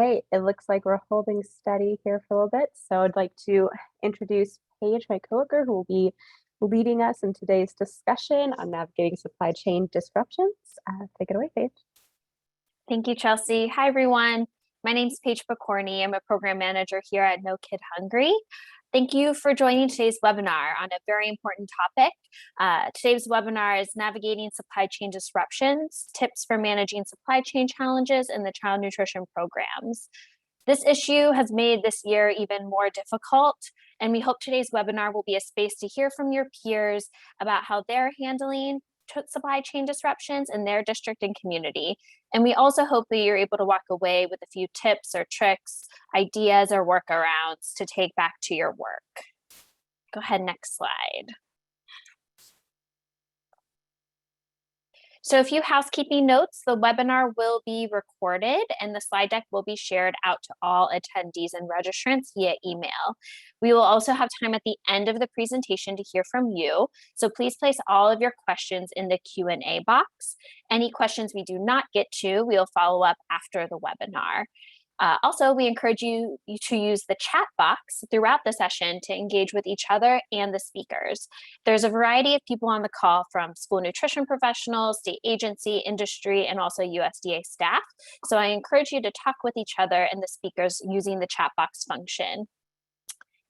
right, it looks like we're holding steady here for a little bit. So I'd like to introduce Paige, my coworker, who will be leading us in today's discussion on navigating supply chain disruptions. Take it away, Paige. Thank you, Chelsea. Hi, everyone. My name is Paige Mccourney. I'm a program manager here at No Kid Hungry. Thank you for joining today's webinar on a very important topic. Today's webinar is Navigating Supply Chain Disruptions, Tips for Managing Supply Chain Challenges in the Child Nutrition Programs. This issue has made this year even more difficult, and we hope today's webinar will be a space to hear from your peers about how they're handling supply chain disruptions in their district and community. And we also hope that you're able to walk away with a few tips or tricks, ideas or workarounds to take back to your work. Go ahead, next slide. So a few housekeeping notes: the webinar will be recorded and the slide deck will be shared out to all attendees and registrants via email. We will also have time at the end of the presentation to hear from you. So please place all of your questions in the Q&A box. Any questions we do not get to, we will follow up after the webinar. Also, we encourage you to use the chat box throughout the session to engage with each other and the speakers. There's a variety of people on the call, from school nutrition professionals, state agency, industry, and also USDA staff. So I encourage you to talk with each other and the speakers using the chat box function.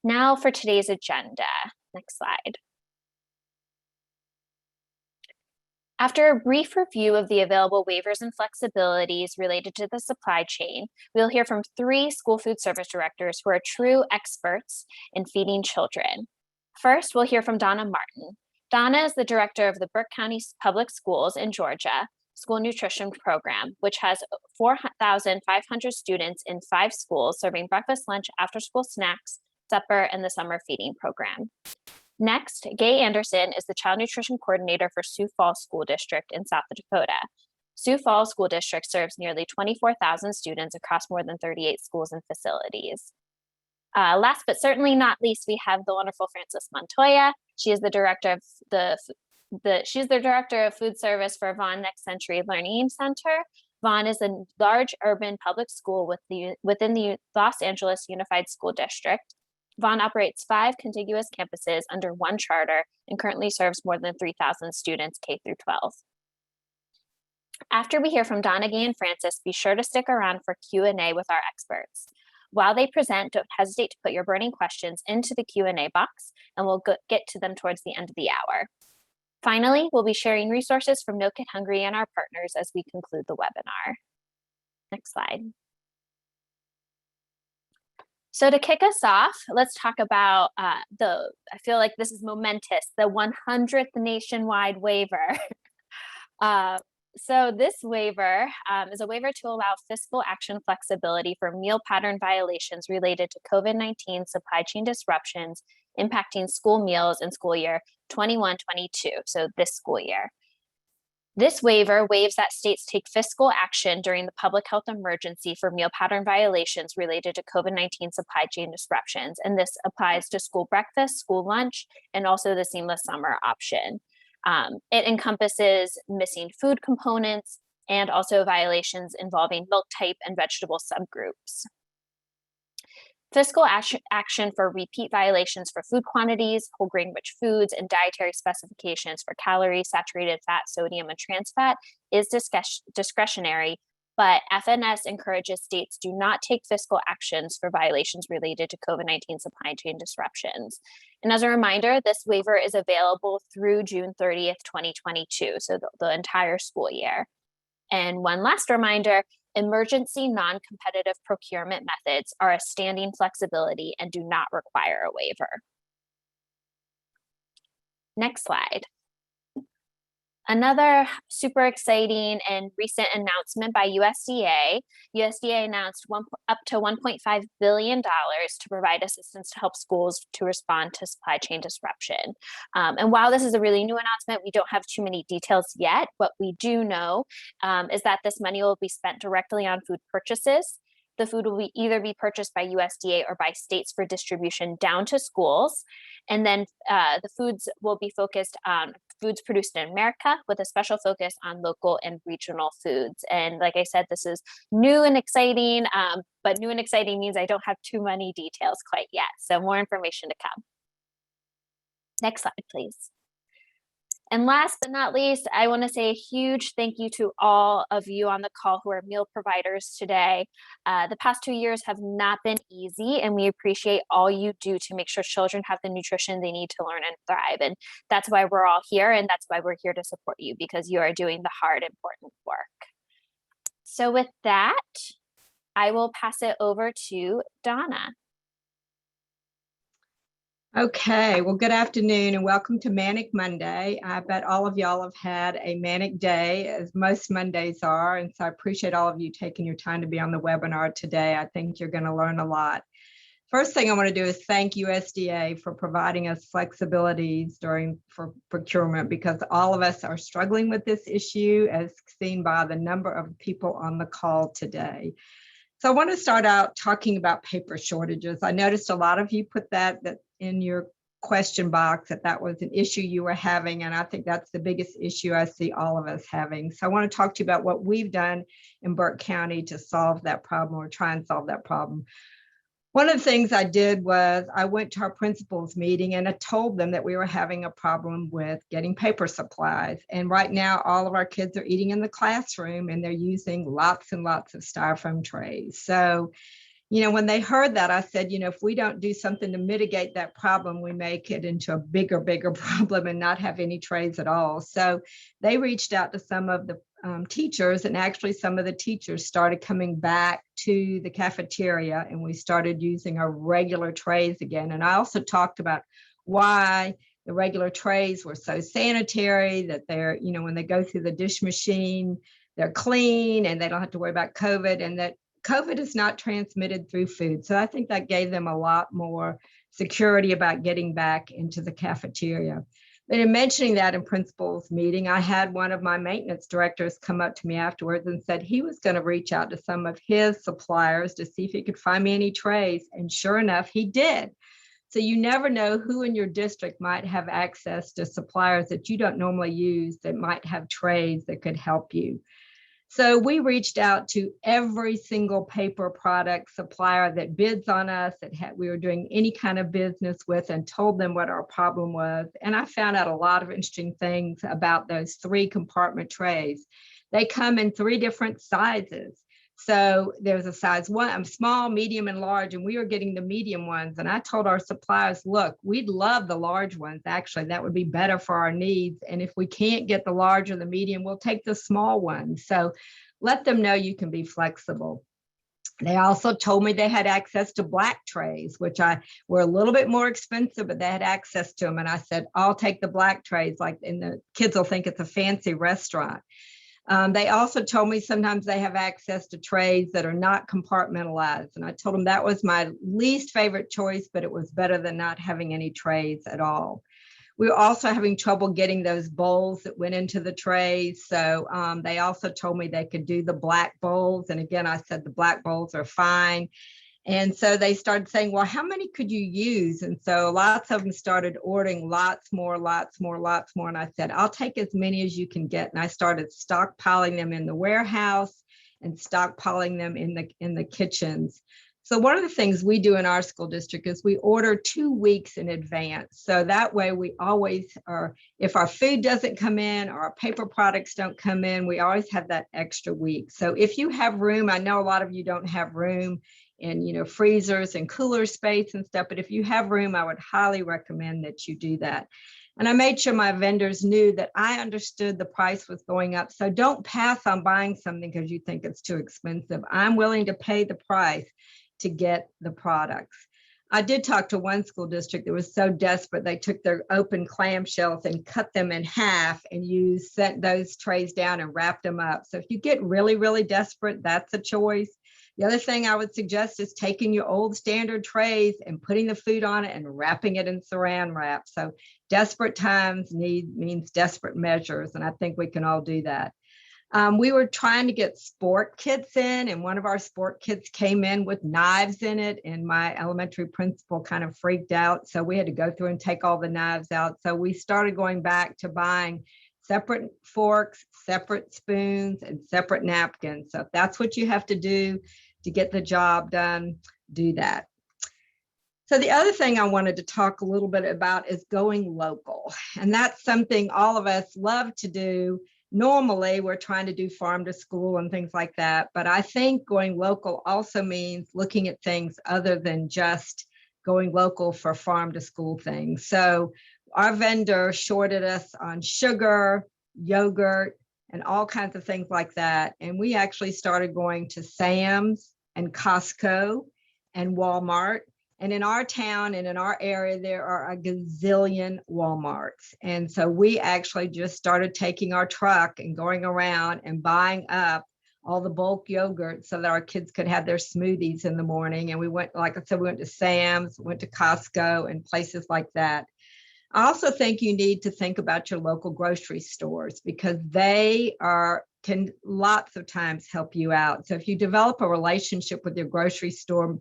Now for today's agenda. Next slide. After a brief review of the available waivers and flexibilities related to the supply chain, we'll hear from 3 school food service directors who are true experts in feeding children. First, we'll hear from Donna Martin. Donna is the director of the Burke County Public Schools in Georgia School Nutrition Program, which has 4,500 students in 5 schools serving breakfast, lunch, after-school snacks, supper, and the summer feeding program. Next, Gay Anderson is the Child Nutrition Coordinator for Sioux Falls School District in South Dakota. Sioux Falls School District serves nearly 24,000 students across more than 38 schools and facilities. Last but certainly not least, we have the wonderful Frances Montoya. She is the director of she's the director of food service for Vaughn Next Century Learning Center. Vaughn is a large urban public school within the Los Angeles Unified School District. Vaughn operates 5 contiguous campuses under one charter and currently serves more than 3,000 students K through 12. After we hear from Donna, Gay, and Frances, be sure to stick around for Q&A with our experts. While they present, don't hesitate to put your burning questions into the Q&A box, and we'll get to them towards the end of the hour. Finally, we'll be sharing resources from No Kid Hungry and our partners as we conclude the webinar. Next slide. So to kick us off, let's talk about I feel like this is momentous, the 100th nationwide waiver. So this waiver is a waiver to allow fiscal action flexibility for meal pattern violations related to COVID-19 supply chain disruptions impacting school meals in school year 21-22, so this school year. This waiver waives that states take fiscal action during the public health emergency for meal pattern violations related to COVID-19 supply chain disruptions. And this applies to school breakfast, school lunch, and also the seamless summer option. It encompasses missing food components and also violations involving milk type and vegetable subgroups. Fiscal action for repeat violations for food quantities, whole grain rich foods, and dietary specifications for calories, saturated fat, sodium, and trans fat is discretionary, but FNS encourages states do not take fiscal actions for violations related to COVID-19 supply chain disruptions. And as a reminder, this waiver is available through June 30th, 2022, so the entire school year. And one last reminder, emergency non-competitive procurement methods are a standing flexibility and do not require a waiver. Next slide. Another super exciting and recent announcement by USDA. USDA announced up to $1.5 billion to provide assistance to help schools to respond to supply chain disruption. And while this is a really new announcement, we don't have too many details yet. What we do know is that this money will be spent directly on food purchases, The food will either be purchased by USDA or by states for distribution down to schools. And then the foods will be focused on foods produced in America with a special focus on local and regional foods. And like I said, this is new and exciting, but new and exciting means I don't have too many details quite yet. So more information to come. Next slide, please. And last but not least, I want to say a huge thank you to all of you on the call who are meal providers today. The past 2 years have not been easy, and we appreciate all you do to make sure children have the nutrition they need to learn and thrive. And that's why we're all here, and that's why we're here to support you, because you are doing the hard, important work. So with that, I will pass it over to Donna. Okay, well, good afternoon and welcome to Manic Monday. I bet all of y'all have had a manic day, as most Mondays are, and so I appreciate all of you taking your time to be on the webinar today. I think you're going to learn a lot. First thing I want to do is thank USDA for providing us flexibilities for procurement, because all of us are struggling with this issue, as seen by the number of people on the call today. So I want to start out talking about paper shortages. I noticed a lot of you put that in your question box, that was an issue you were having, and I think that's the biggest issue I see all of us having. So I want to talk to you about what we've done in Burke County to solve that problem, or try and solve that problem. One of the things I did was I went to our principals meeting and I told them that we were having a problem with getting paper supplies. And right now, all of our kids are eating in the classroom and they're using lots and lots of styrofoam trays. So, when they heard that, I said, if we don't do something to mitigate that problem, we make it into a bigger problem and not have any trays at all. So they reached out to some of the teachers, and actually some of the teachers started coming back to the cafeteria, and we started using our regular trays again. And I also talked about why the regular trays were so sanitary, that they're, when they go through the dish machine, they're clean and they don't have to worry about COVID, and that COVID is not transmitted through food. So I think that gave them a lot more security about getting back into the cafeteria. But in mentioning that in principals meeting, I had one of my maintenance directors come up to me afterwards and said he was going to reach out to some of his suppliers to see if he could find me any trays. And sure enough, he did. So you never know who in your district might have access to suppliers that you don't normally use that might have trays that could help you. So we reached out to every single paper product supplier that bids on us, we were doing any kind of business with, and told them what our problem was. And I found out a lot of interesting things about those 3 compartment trays. They come in 3 different sizes. So there's a size 1, small, medium, and large, and we were getting the medium ones. And I told our suppliers, look, we'd love the large ones. Actually, that would be better for our needs. And if we can't get the large or the medium, we'll take the small ones. So let them know you can be flexible. They also told me they had access to black trays, which were a little bit more expensive, but they had access to them. And I said, I'll take the black trays, and the kids will think it's a fancy restaurant. They also told me sometimes they have access to trays that are not compartmentalized. And I told them that was my least favorite choice, but it was better than not having any trays at all. We were also having trouble getting those bowls that went into the trays. So they also told me they could do the black bowls. And again, I said the black bowls are fine. And so they started saying, well, how many could you use? And so lots of them started ordering lots more. And I said, I'll take as many as you can get. And I started stockpiling them in the warehouse and stockpiling them in the kitchens. So one of the things we do in our school district is we order 2 weeks in advance. So that way we always are, if our food doesn't come in or our paper products don't come in, we always have that extra week. So if you have room, I know a lot of you don't have room in freezers and cooler space and stuff, but if you have room, I would highly recommend that you do that. And I made sure my vendors knew that I understood the price was going up. So don't pass on buying something because you think it's too expensive. I'm willing to pay the price to get the products. I did talk to one school district that was so desperate, they took their open clamshells and cut them in half and sent those trays down and wrapped them up. So if you get really, really desperate, that's a choice. The other thing I would suggest is taking your old standard trays and putting the food on it and wrapping it in saran wrap. So desperate times means desperate measures, and I think we can all do that. We were trying to get sport kits in, and one of our sport kits came in with knives in it, and my elementary principal kind of freaked out. So we had to go through and take all the knives out. So we started going back to buying separate forks, separate spoons, and separate napkins. So if that's what you have to do to get the job done, do that. So the other thing I wanted to talk a little bit about is going local. And that's something all of us love to do. Normally, we're trying to do farm to school and things like that. But I think going local also means looking at things other than just going local for farm to school things. So our vendor shorted us on sugar, yogurt, and all kinds of things like that. And we actually started going to Sam's and Costco and Walmart. And in our town and in our area, there are a gazillion Walmarts. And so we actually just started taking our truck and going around and buying up all the bulk yogurt so that our kids could have their smoothies in the morning. And we went, like I said, we went to Sam's, went to Costco and places like that. I also think you need to think about your local grocery stores because they can lots of times help you out. So if you develop a relationship with your grocery store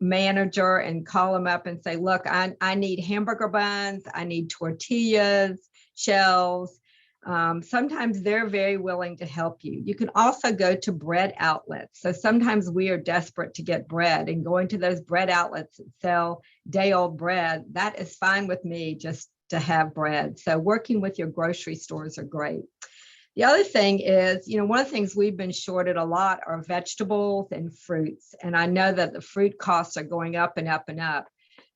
manager and call them up and say, look, I need hamburger buns, I need tortillas, shells. Sometimes they're very willing to help you. You can also go to bread outlets. So sometimes we are desperate to get bread, and going to those bread outlets that sell day-old bread, that is fine with me just to have bread. So working with your grocery stores are great. The other thing is, one of the things we've been shorted a lot are vegetables and fruits. And I know that the fruit costs are going up and up and up.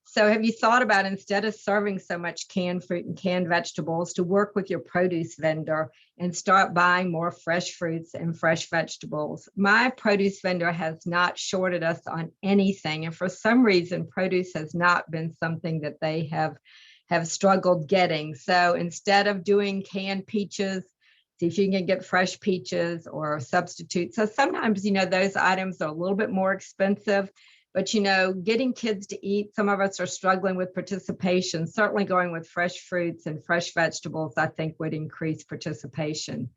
So have you thought about, instead of serving so much canned fruit and canned vegetables, to work with your produce vendor and start buying more fresh fruits and fresh vegetables? My produce vendor has not shorted us on anything. And for some reason, produce has not been something that they have struggled getting. So instead of doing canned peaches, see if you can get fresh peaches or substitute. So sometimes, those items are a little bit more expensive, but, getting kids to eat, some of us are struggling with participation. Certainly going with fresh fruits and fresh vegetables, I think would increase participation.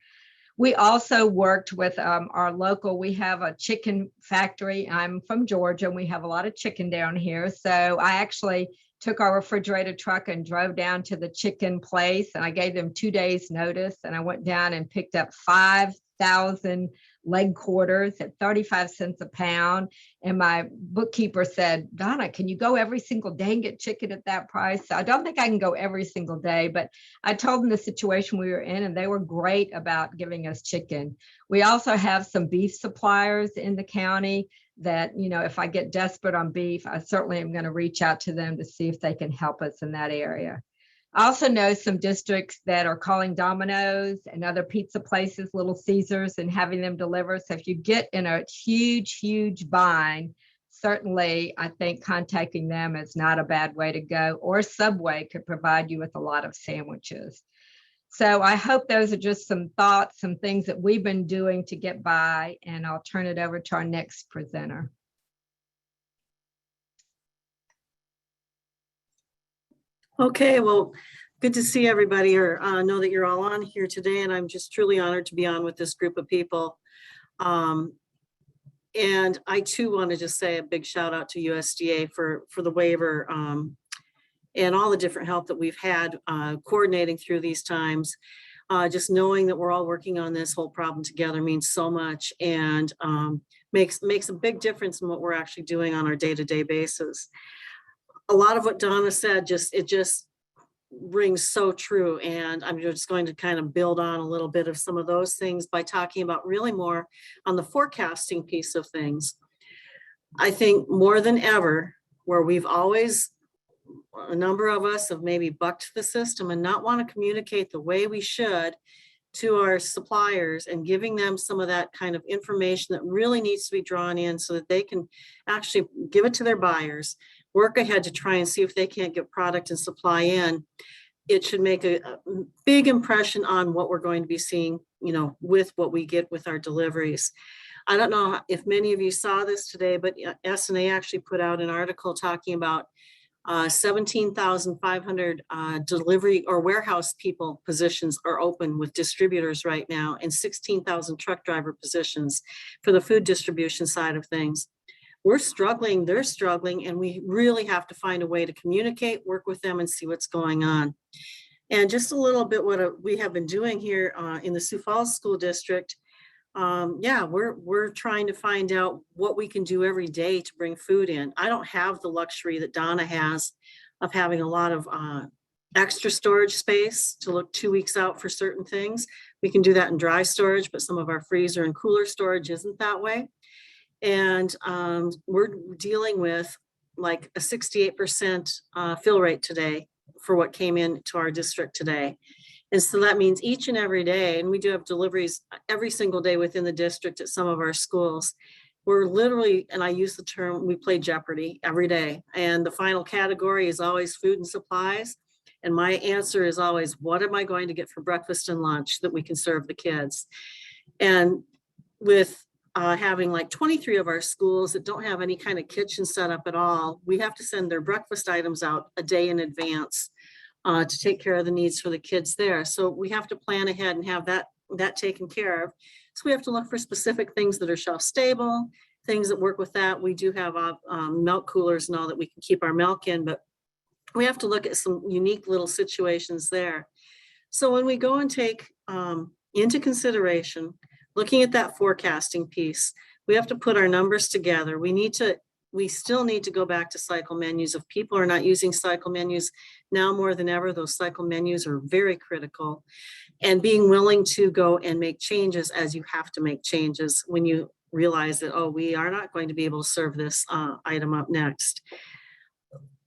We also worked with our local, we have a chicken factory. I'm from Georgia and we have a lot of chicken down here. So I actually took our refrigerated truck and drove down to the chicken place, and I gave them 2 days notice, and I went down and picked up 5,000 leg quarters at 35 cents a pound. And my bookkeeper said, Donna, can you go every single day and get chicken at that price? So I don't think I can go every single day, but I told them the situation we were in, and they were great about giving us chicken. We also have some beef suppliers in the county that, if I get desperate on beef, I certainly am going to reach out to them to see if they can help us in that area. I also know some districts that are calling Domino's and other pizza places, Little Caesars, and having them deliver. So if you get in a huge, huge bind, certainly I think contacting them is not a bad way to go, or Subway could provide you with a lot of sandwiches. So I hope those are just some thoughts, some things that we've been doing to get by, and I'll turn it over to our next presenter. Okay, well, good to see everybody, or know that you're all on here today, and I'm just truly honored to be on with this group of people. And I too want to just say a big shout out to USDA for the waiver and all the different help that we've had coordinating through these times. Just knowing that we're all working on this whole problem together means so much, and makes a big difference in what we're actually doing on our day-to-day basis. A lot of what Donna said, it just rings so true. And I'm just going to kind of build on a little bit of some of those things by talking about really more on the forecasting piece of things. I think more than ever, where we've always, a number of us have maybe bucked the system and not want to communicate the way we should to our suppliers, and giving them some of that kind of information that really needs to be drawn in so that they can actually give it to their buyers, work ahead to try and see if they can't get product and supply in. It should make a big impression on what we're going to be seeing, with what we get with our deliveries. I don't know if many of you saw this today, but SNA actually put out an article talking about 17,500 delivery or warehouse people positions are open with distributors right now, and 16,000 truck driver positions for the food distribution side of things. We're struggling, they're struggling, and we really have to find a way to communicate, work with them, and see what's going on. And just a little bit what we have been doing here in the Sioux Falls School District. Yeah, we're trying to find out what we can do every day to bring food in. I don't have the luxury that Donna has of having a lot of extra storage space to look 2 weeks out for certain things. We can do that in dry storage, but some of our freezer and cooler storage isn't that way. And we're dealing with like a 68% fill rate today for what came into our district today. And so that means each and every day, and we do have deliveries every single day within the district at some of our schools. We're literally, and I use the term, we play Jeopardy every day. And the final category is always food and supplies. And my answer is always, what am I going to get for breakfast and lunch that we can serve the kids? And with having like 23 of our schools that don't have any kind of kitchen set up at all, we have to send their breakfast items out a day in advance to take care of the needs for the kids there. So we have to plan ahead and have that taken care of. So we have to look for specific things that are shelf stable, things that work with that. We do have milk coolers and all that we can keep our milk in, but we have to look at some unique little situations there. So when we go and take into consideration, looking at that forecasting piece, we have to put our numbers together. We still need to go back to cycle menus. If people are not using cycle menus now more than ever, those cycle menus are very critical. And being willing to go and make changes as you have to make changes when you realize that, oh, we are not going to be able to serve this item up next.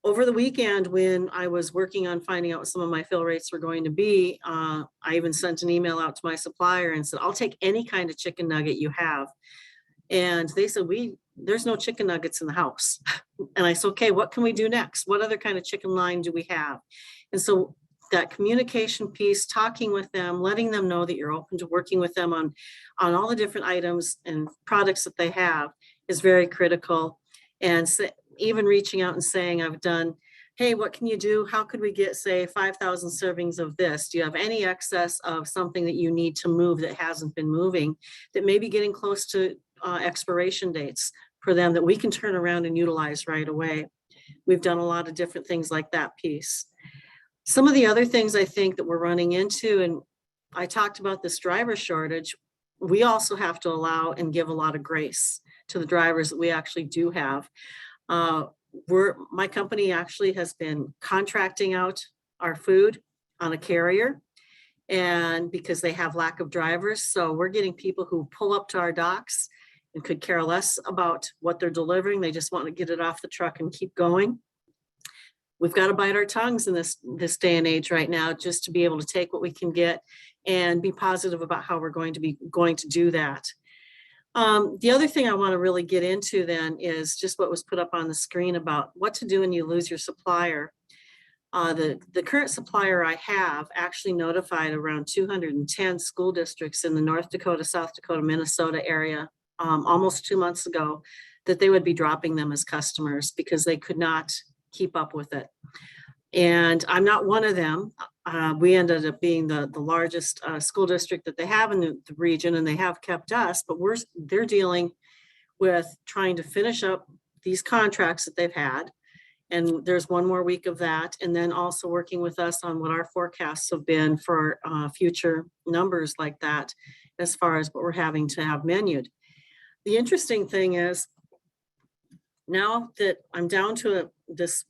Over the weekend, when I was working on finding out what some of my fill rates were going to be, I even sent an email out to my supplier and said, I'll take any kind of chicken nugget you have. And they said, there's no chicken nuggets in the house. And I said, okay, what can we do next? What other kind of chicken line do we have? And so that communication piece, talking with them, letting them know that you're open to working with them on all the different items and products that they have is very critical. And so even reaching out and saying, I've done, hey, what can you do? How could we get, say, 5,000 servings of this? Do you have any excess of something that you need to move that hasn't been moving, that may be getting close to expiration dates for them that we can turn around and utilize right away? We've done a lot of different things like that piece. Some of the other things I think that we're running into, and I talked about this driver shortage, we also have to allow and give a lot of grace to the drivers that we actually do have. My company actually has been contracting out our food on a carrier, and because they have lack of drivers. So we're getting people who pull up to our docks and could care less about what they're delivering. They just want to get it off the truck and keep going. We've got to bite our tongues in this day and age right now, just to be able to take what we can get and be positive about how we're going to do that. The other thing I want to really get into then is just what was put up on the screen about what to do when you lose your supplier. The current supplier I have actually notified around 210 school districts in the North Dakota, South Dakota, Minnesota area almost 2 months ago that they would be dropping them as customers because they could not keep up with it. And I'm not one of them. We ended up being the largest school district that they have in the region, and they have kept us, but they're dealing with trying to finish up these contracts that they've had. And there's one more week of that. And then also working with us on what our forecasts have been for future numbers like that, as far as what we're having to have menued. The interesting thing is, now that I'm down to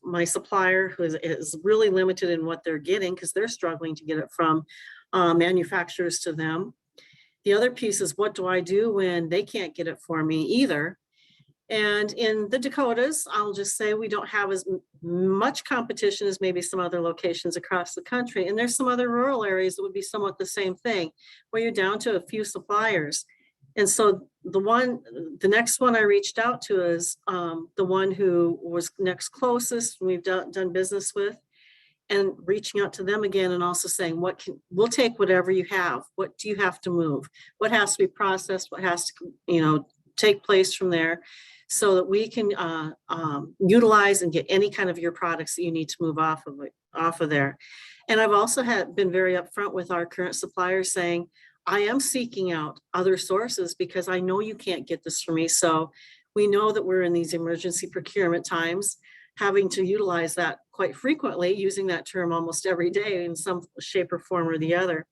my supplier who is really limited in what they're getting because they're struggling to get it from manufacturers to them. The other piece is, what do I do when they can't get it for me either? And in the Dakotas, I'll just say we don't have as much competition as maybe some other locations across the country. And there's some other rural areas that would be somewhat the same thing, where you're down to a few suppliers. And so the next one I reached out to is the one who was next closest we've done business with, and reaching out to them again and also saying, we'll take whatever you have. What do you have to move? What has to be processed? What has to, take place from there? so that we can utilize and get any kind of your products that you need to move off of there. And I've also been very upfront with our current suppliers saying, I am seeking out other sources because I know you can't get this for me. So we know that we're in these emergency procurement times, having to utilize that quite frequently, using that term almost every day in some shape or form or the other.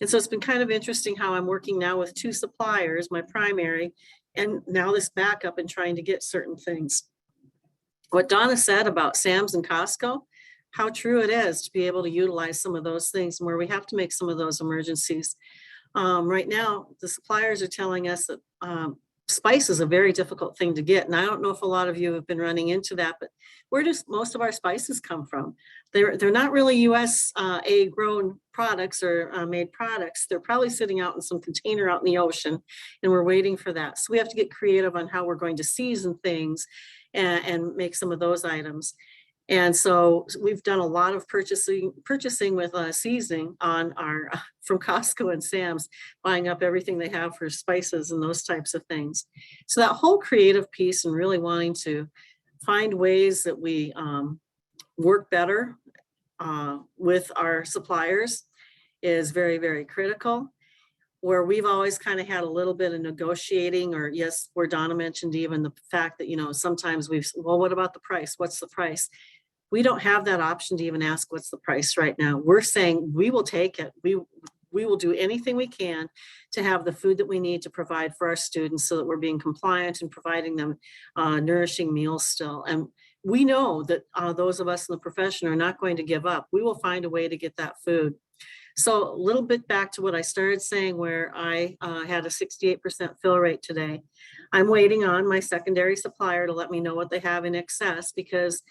And so it's been kind of interesting how I'm working now with 2 suppliers, my primary, and now this backup and trying to get certain things. What Donna said about Sam's and Costco, how true it is to be able to utilize some of those things where we have to make some of those emergencies. Right now, the suppliers are telling us that spice is a very difficult thing to get. And I don't know if a lot of you have been running into that, but where does most of our spices come from? They're not really USA grown products or made products. They're probably sitting out in some container out in the ocean, and we're waiting for that. So we have to get creative on how we're going to season things and make some of those items. And so we've done a lot of purchasing with seasoning on our from Costco and Sam's, buying up everything they have for spices and those types of things. So that whole creative piece and really wanting to find ways that we work better with our suppliers is very, very critical. Where we've always kind of had a little bit of negotiating, or yes, where Donna mentioned even the fact that, you know, sometimes well, what about the price? What's the price? We don't have that option to even ask what's the price right now. We're saying we will take it. We will do anything we can to have the food that we need to provide for our students so that we're being compliant and providing them nourishing meals still. And we know that those of us in the profession are not going to give up. We will find a way to get that food. So a little bit back to what I started saying, where I had a 68% fill rate today. I'm waiting on my secondary supplier to let me know what they have in excess, because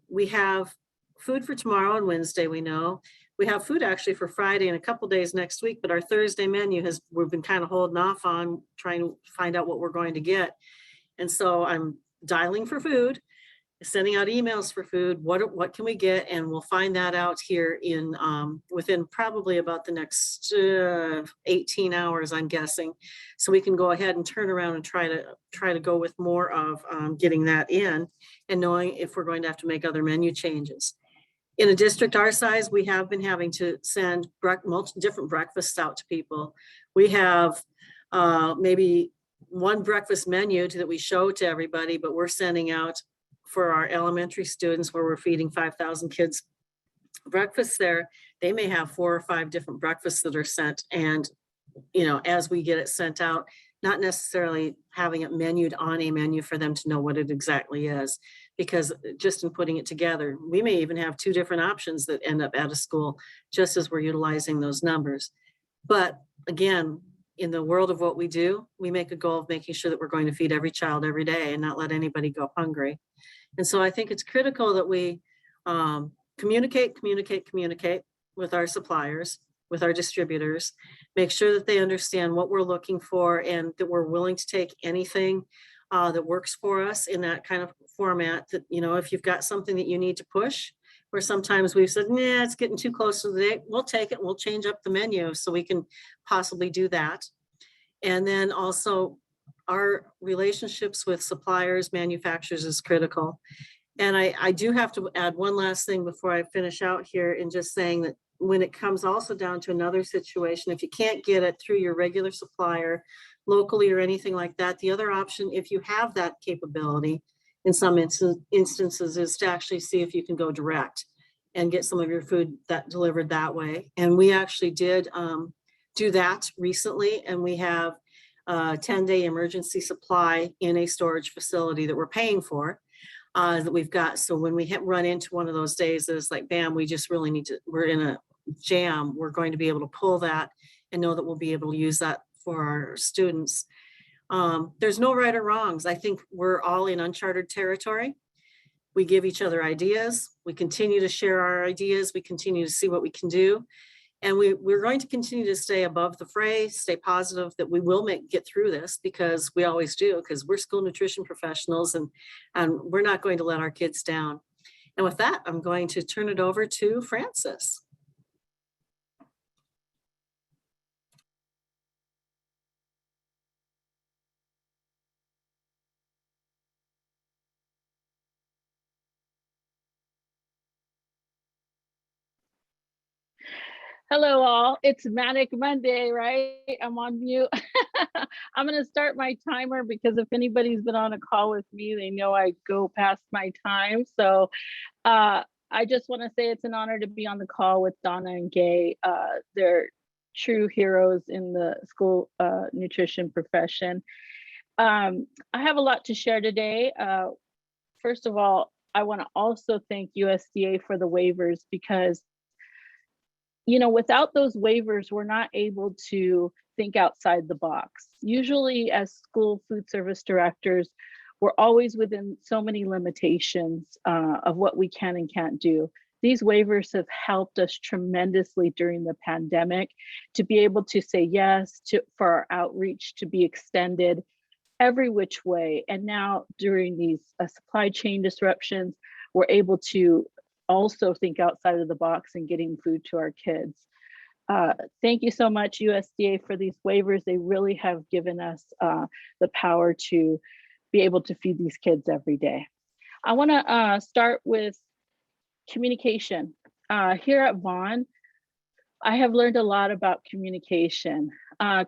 we have food for tomorrow and Wednesday. We know we have food actually for Friday and a couple days next week, but our Thursday menu we've been kind of holding off on trying to find out what we're going to get. And so I'm dialing for food, sending out emails for food. What can we get? And we'll find that out here in within probably about the next 18 hours, I'm guessing. So we can go ahead and turn around and try to go with more of getting that in and knowing if we're going to have to make other menu changes. In a district our size, we have been having to send different breakfasts out to people. We have maybe one breakfast menu that we show to everybody, but we're sending out for our elementary students, where we're feeding 5,000 kids breakfast there. They may have 4 or 5 different breakfasts that are sent. And, you know, as we get it sent out, not necessarily having it menued on a menu for them to know what it exactly is, because just in putting it together, we may even have 2 different options that end up at a school just as we're utilizing those numbers. But again, in the world of what we do, we make a goal of making sure that we're going to feed every child every day and not let anybody go hungry. And so I think it's critical that we communicate with our suppliers, with our distributors, make sure that they understand what we're looking for and that we're willing to take anything that works for us in that kind of format. That, you know, if you've got something that you need to push, where sometimes we've said, nah, it's getting too close to the date, we'll take it, we'll change up the menu so we can possibly do that. And then also our relationships with suppliers, manufacturers is critical. And I do have to add one last thing before I finish out here, in just saying that when it comes also down to another situation, if you can't get it through your regular supplier locally or anything like that, the other option, if you have that capability in some instances, is to actually see if you can go direct and get some of your food that delivered that way. And we actually did do that recently, and we have a 10-day emergency supply in a storage facility that we're paying for, that we've got. So when we run into one of those days that it's like, bam, we just really need to, we're in a jam, we're going to be able to pull that and know that we'll be able to use that for our students. There's no right or wrongs. I think we're all in uncharted territory. We give each other ideas. We continue to share our ideas. We continue to see what we can do. And we're going to continue to stay above the fray, stay positive that we will get through this, because we always do, because we're school nutrition professionals, and we're not going to let our kids down. And with that, I'm going to turn it over to Francis. Hello all, it's Manic Monday, right? I'm on mute. I'm gonna start my timer because if anybody's been on a call with me, they know I go past my time. So I just wanna say it's an honor to be on the call with Donna and Gay. They're true heroes in the school nutrition profession. I have a lot to share today. First of all, I wanna also thank USDA for the waivers because without those waivers, we're not able to think outside the box. Usually as school food service directors, we're always within so many limitations of what we can and can't do. These waivers have helped us tremendously during the pandemic to be able to say yes for our outreach to be extended every which way. And now during these supply chain disruptions, we're able to also think outside of the box and getting food to our kids. Thank you so much, USDA, for these waivers. They really have given us the power to be able to feed these kids every day. I wanna start with communication. Here at Vaughn, I have learned a lot about communication.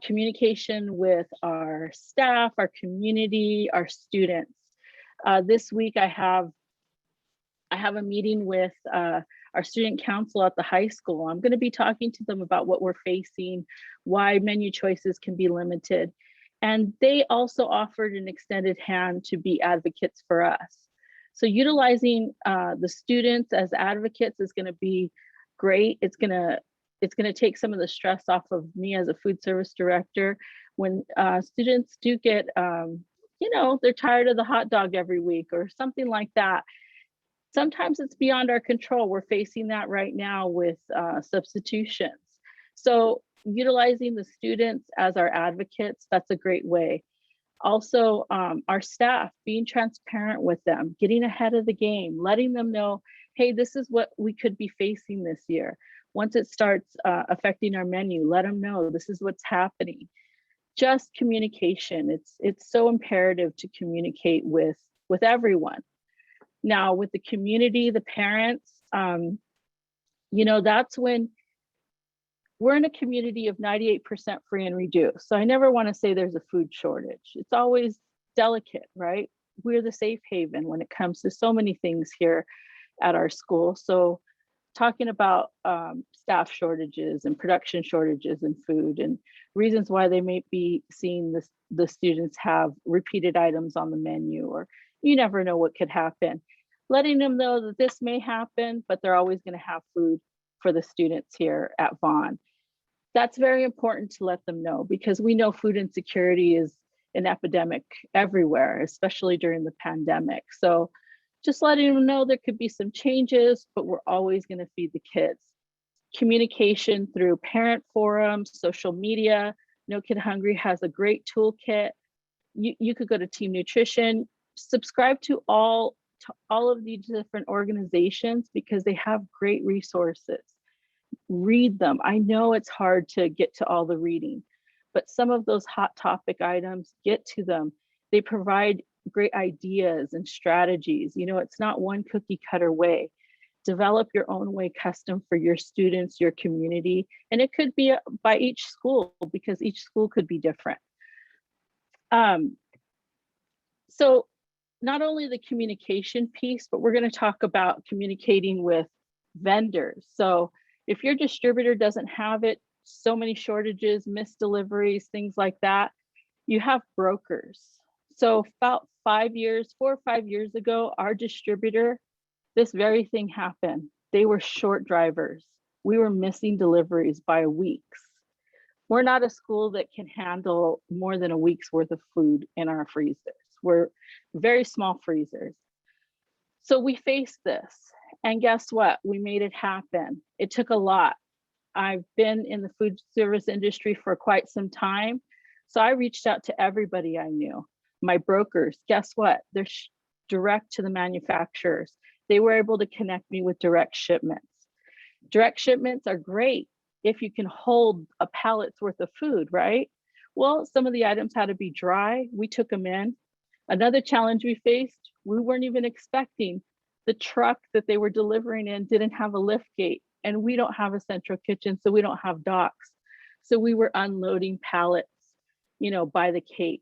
Communication with our staff, our community, our students. This week I have a meeting with our student council at the high school. I'm going to be talking to them about what we're facing, why menu choices can be limited. And they also offered an extended hand to be advocates for us. So utilizing the students as advocates is going to be great. It's going to take some of the stress off of me as a food service director when students do get, they're tired of the hot dog every week or something like that. Sometimes it's beyond our control. We're facing that right now with substitutions. So utilizing the students as our advocates, that's a great way. Also, our staff, being transparent with them, getting ahead of the game, letting them know, hey, this is what we could be facing this year. Once it starts affecting our menu, let them know this is what's happening. Just communication. It's so imperative to communicate with everyone. Now with the community, the parents, that's when we're in a community of 98% free and reduced. So I never want to say there's a food shortage. It's always delicate, right? We're the safe haven when it comes to so many things here at our school. So talking about staff shortages and production shortages in food and reasons why they may be seeing the students have repeated items on the menu, or you never know what could happen. Letting them know that this may happen, but they're always going to have food for the students here at Vaughn. That's very important to let them know because we know food insecurity is an epidemic everywhere, especially during the pandemic. So just letting them know there could be some changes, but we're always going to feed the kids. Communication through parent forums, social media. No Kid Hungry has a great toolkit. You could go to Team Nutrition, subscribe to all of these different organizations because they have great resources. Read them. I know it's hard to get to all the reading, but some of those hot topic items, get to them. They provide great ideas and strategies. It's not one cookie cutter way. Develop your own way custom for your students, your community, and it could be by each school because each school could be different. So not only the communication piece, but we're going to talk about communicating with vendors. So if your distributor doesn't have it, so many shortages, missed deliveries, things like that, you have brokers. So about 4 or 5 years ago, our distributor, this very thing happened. They were short drivers. We were missing deliveries by weeks. We're not a school that can handle more than a week's worth of food in our freezers. We're very small freezers. So we faced this, and guess what? We made it happen. It took a lot. I've been in the food service industry for quite some time. So I reached out to everybody I knew. My brokers, guess what? They're direct to the manufacturers. They were able to connect me with direct shipments. Direct shipments are great if you can hold a pallet's worth of food, right? Well, some of the items had to be dry. We took them in. Another challenge we faced, we weren't even expecting the truck that they were delivering in didn't have a lift gate and we don't have a central kitchen, so we don't have docks. So we were unloading pallets, by the case.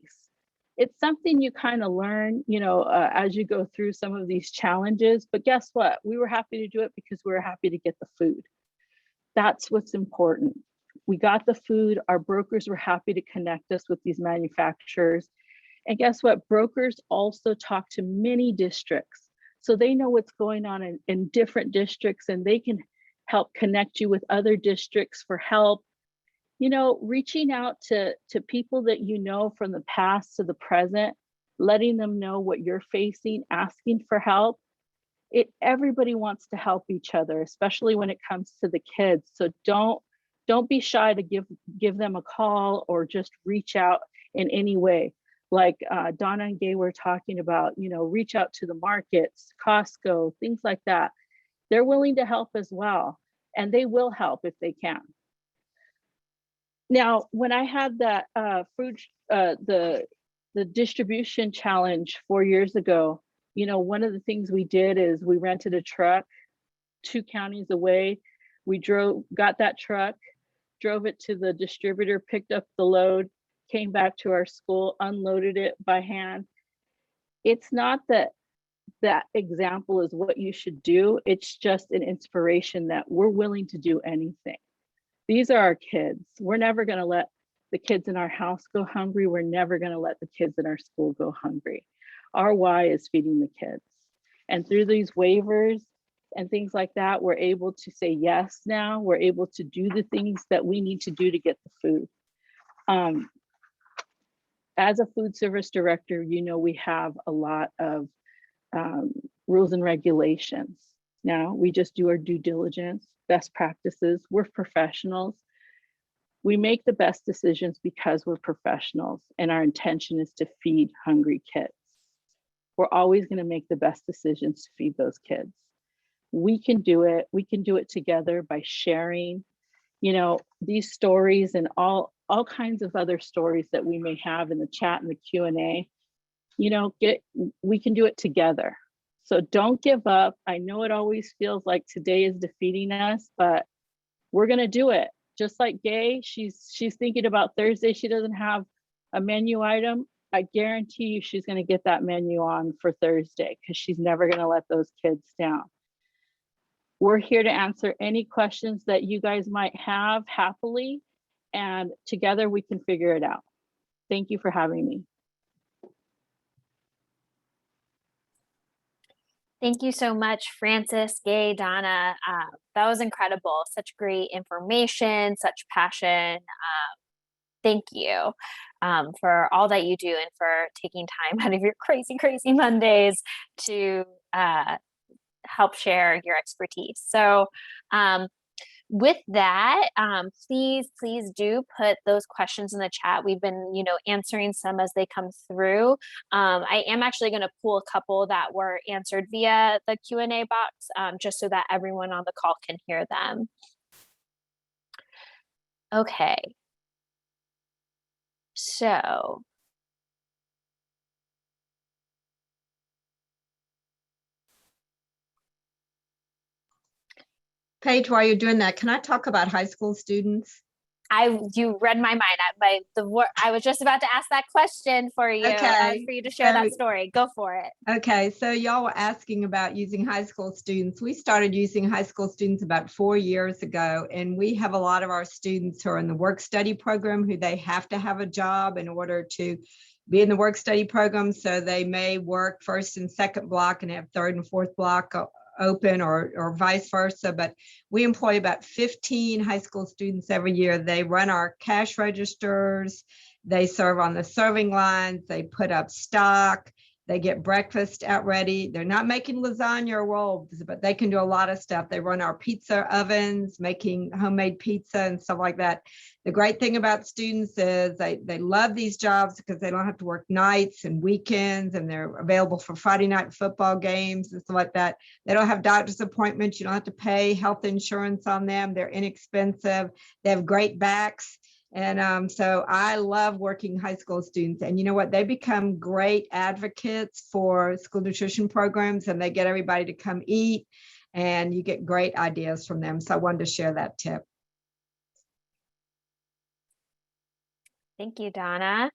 It's something you kind of learn, as you go through some of these challenges. But guess what? We were happy to do it because we were happy to get the food. That's what's important. We got the food. Our brokers were happy to connect us with these manufacturers. And guess what? Brokers also talk to many districts. So they know what's going on in different districts, and they can help connect you with other districts for help. Reaching out to people that from the past to the present, letting them know what you're facing, asking for help. Everybody wants to help each other, especially when it comes to the kids. So don't be shy to give them a call or just reach out in any way. Like Donna and Gay were talking about, reach out to the markets, Costco, things like that. They're willing to help as well, and they will help if they can. Now, when I had that the distribution challenge 4 years ago, one of the things we did is we rented a truck 2 counties away. We got that truck, drove it to the distributor, picked up the load, came back to our school, unloaded it by hand. It's not that example is what you should do. It's just an inspiration that we're willing to do anything. These are our kids. We're never going to let the kids in our house go hungry. We're never going to let the kids in our school go hungry. Our why is feeding the kids. And through these waivers and things like that, we're able to say yes now. We're able to do the things that we need to do to get the food. As a food service director, we have a lot of rules and regulations. Now we just do our due diligence, best practices. We're professionals. We make the best decisions because we're professionals, and our intention is to feed hungry kids. We're always going to make the best decisions to feed those kids. We can do it. We can do it together by sharing, these stories and all kinds of other stories that we may have in the chat and the Q&A. We can do it together. So don't give up. I know it always feels like today is defeating us, but we're going to do it. Just like Gay, she's thinking about Thursday. She doesn't have a menu item. I guarantee you she's going to get that menu on for Thursday because she's never going to let those kids down. We're here to answer any questions that you guys might have happily, and together we can figure it out. Thank you for having me. Thank you so much, Francis, Gay, Donna. That was incredible. Such great information, such passion. Thank you for all that you do and for taking time out of your crazy, crazy Mondays to help share your expertise. So with that, please do put those questions in the chat. We've been, answering some as they come through. I am actually going to pull a couple that were answered via the Q&A box, just so that everyone on the call can hear them. Okay. So Paige, while you're doing that, can I talk about high school students? You read my mind. I was just about to ask that question for you, Okay. for you to share that story. Go for it. Okay, so y'all were asking about using high school students. We started using high school students about 4 years ago, and we have a lot of our students who are in the work study program who they have to have a job in order to be in the work study program. So they may work first and second block and have third and fourth block open or vice versa. But we employ about 15 high school students every year. They run our cash registers, they serve on the serving lines, they put up stock, they get breakfast out ready. They're not making lasagna or rolls, but they can do a lot of stuff. They run our pizza ovens, making homemade pizza and stuff like that. The great thing about students is they love these jobs because they don't have to work nights and weekends, and they're available for Friday night football games and stuff like that. They don't have doctor's appointments. You don't have to pay health insurance on them. They're inexpensive. They have great backs. And so I love working high school students. And you know what? They become great advocates for school nutrition programs, and they get everybody to come eat. and you get great ideas from them. So I wanted to share that tip. Thank you, Donna.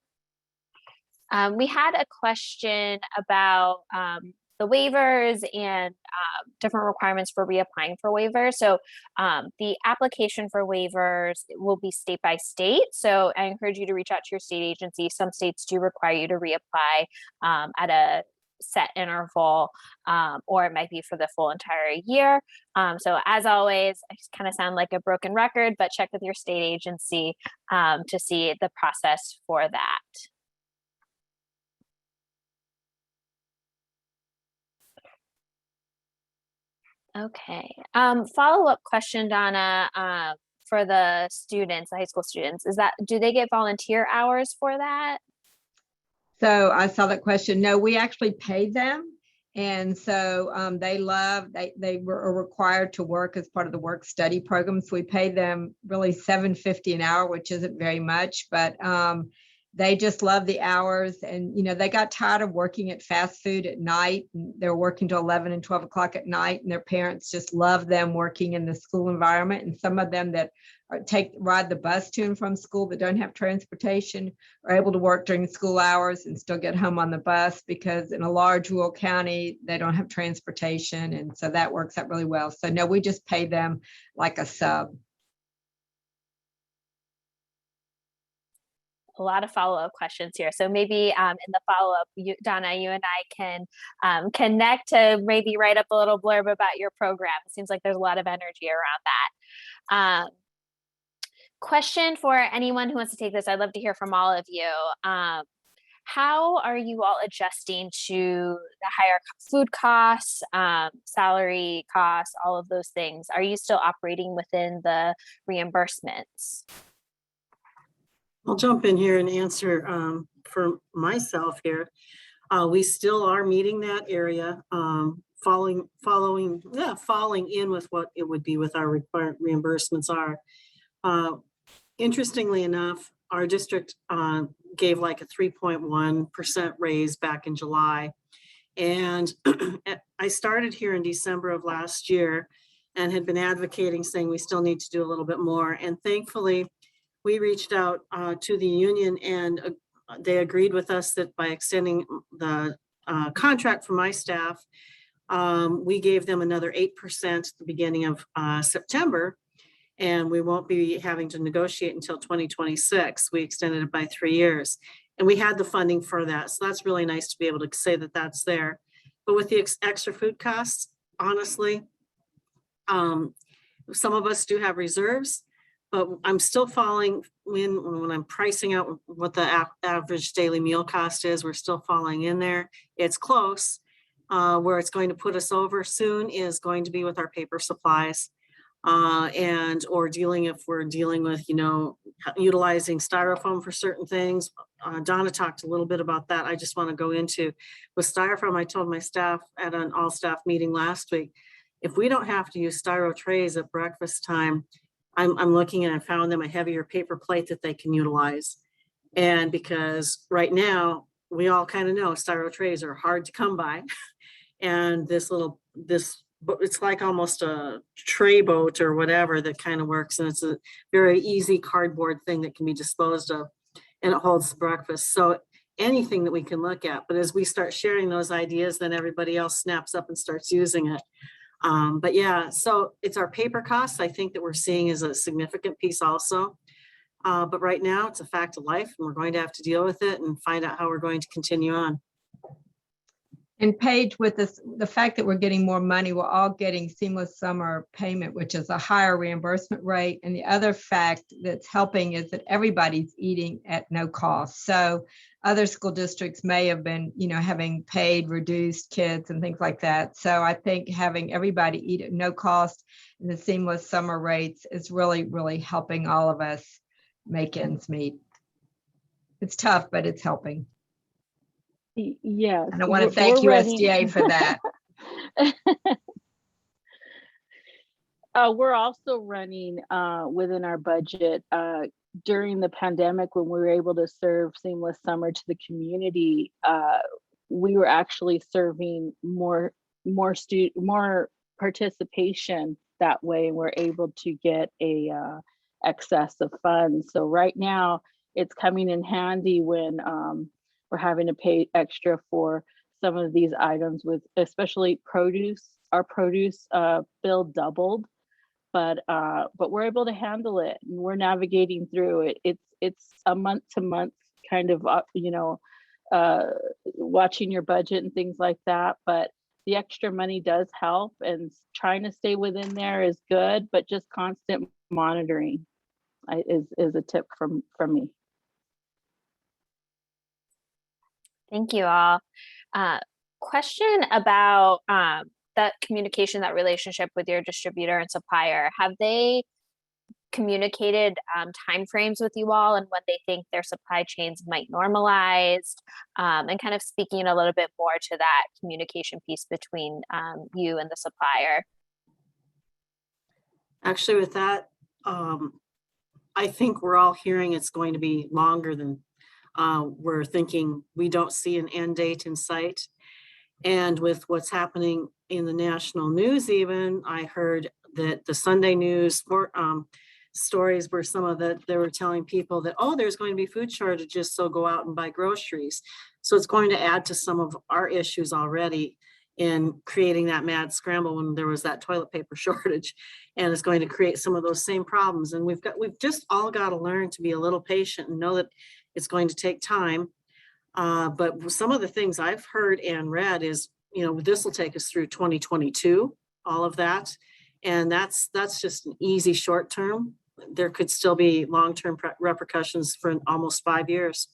We had a question about the waivers and different requirements for reapplying for waivers. So the application for waivers will be state by state. So I encourage you to reach out to your state agency. Some states do require you to reapply at a set interval, or it might be for the full entire year. So as always, I just kind of sound like a broken record, but check with your state agency to see the process for that. Okay. Follow-up question, Donna, for the students, the high school students, is that, do they get volunteer hours for that? So I saw that question. No, we actually pay them. And so they were required to work as part of the work study program. So we pay them really $7.50 an hour, which isn't very much, but they just love the hours. And, you know, they got tired of working at fast food at night. And they're working till 11 and 12 o'clock at night. And their parents just love them working in the school environment. And some of them that ride the bus to and from school that don't have transportation are able to work during school hours and still get home on the bus, because in a large rural county, they don't have transportation. And so that works out really well. So no, we just pay them like a sub. A lot of follow-up questions here. So maybe in the follow-up, Donna, you and I can connect to maybe write up a little blurb about your program. It seems like there's a lot of energy around that. Question for anyone who wants to take this. I'd love to hear from all of you. How are you all adjusting to the higher food costs, salary costs, all of those things? Are you still operating within the reimbursements? I'll jump in here and answer for myself here. We still are meeting that area, falling in with what it would be with our required reimbursements are. Interestingly enough, our district gave like a 3.1% raise back in July. And I started here in December of last year and had been advocating, saying we still need to do a little bit more. And thankfully, we reached out to the union, and they agreed with us that by extending the contract for my staff, we gave them another 8% at the beginning of September, and we won't be having to negotiate until 2026. We extended it by 3 years, and we had the funding for that. So that's really nice to be able to say that that's there. But with the extra food costs, honestly, some of us do have reserves, but I'm still falling when I'm pricing out what the average daily meal cost is. We're still falling in there. It's close. Where it's going to put us over soon is going to be with our paper supplies, or if we're dealing with, utilizing styrofoam for certain things. Donna talked a little bit about that. I just want to go into with styrofoam. I told my staff at an all staff meeting last week, if we don't have to use styro trays at breakfast time, I'm looking and I found them a heavier paper plate that they can utilize. And because right now we all kind of know styro trays are hard to come by. And it's like almost a tray boat or whatever that kind of works. And it's a very easy cardboard thing that can be disposed of, and it holds the breakfast. So anything that we can look at, but as we start sharing those ideas, then everybody else snaps up and starts using it. But yeah, so it's our paper costs, I think, that we're seeing is a significant piece also. But right now it's a fact of life, and we're going to have to deal with it and find out how we're going to continue on. And Paige, with this, the fact that we're getting more money, we're all getting seamless summer payment, which is a higher reimbursement rate. And the other fact that's helping is that everybody's eating at no cost. So other school districts may have been, having paid reduced kids and things like that. So I think having everybody eat at no cost and the seamless summer rates is really, really helping all of us make ends meet. It's tough, but it's helping. Yes. And I want to thank USDA for that. We're also running within our budget. During the pandemic, when we were able to serve Seamless Summer to the community, we were actually serving more participation that way, and we're able to get a excess of funds. So right now it's coming in handy when we're having to pay extra for some of these items, with especially produce. Our produce bill doubled, but we're able to handle it, and we're navigating through it. It's a month to month kind of watching your budget and things like that, but the extra money does help, and trying to stay within there is good, but just constant monitoring is a tip from me. Thank you all. Question about that communication, that relationship with your distributor and supplier. Have they communicated timeframes with you all and when they think their supply chains might normalize, and kind of speaking a little bit more to that communication piece between you and the supplier? Actually, with that, I think we're all hearing it's going to be longer than we're thinking. We don't see an end date in sight. And with what's happening in the national news, even, I heard that the Sunday news stories were they were telling people that, oh, there's going to be food shortages, so go out and buy groceries. So it's going to add to some of our issues already in creating that mad scramble when there was that toilet paper shortage, and it's going to create some of those same problems. And we've just all got to learn to be a little patient and know that it's going to take time. But some of the things I've heard and read is, this will take us through 2022, all of that. And that's just an easy short term. There could still be long-term repercussions for almost 5 years.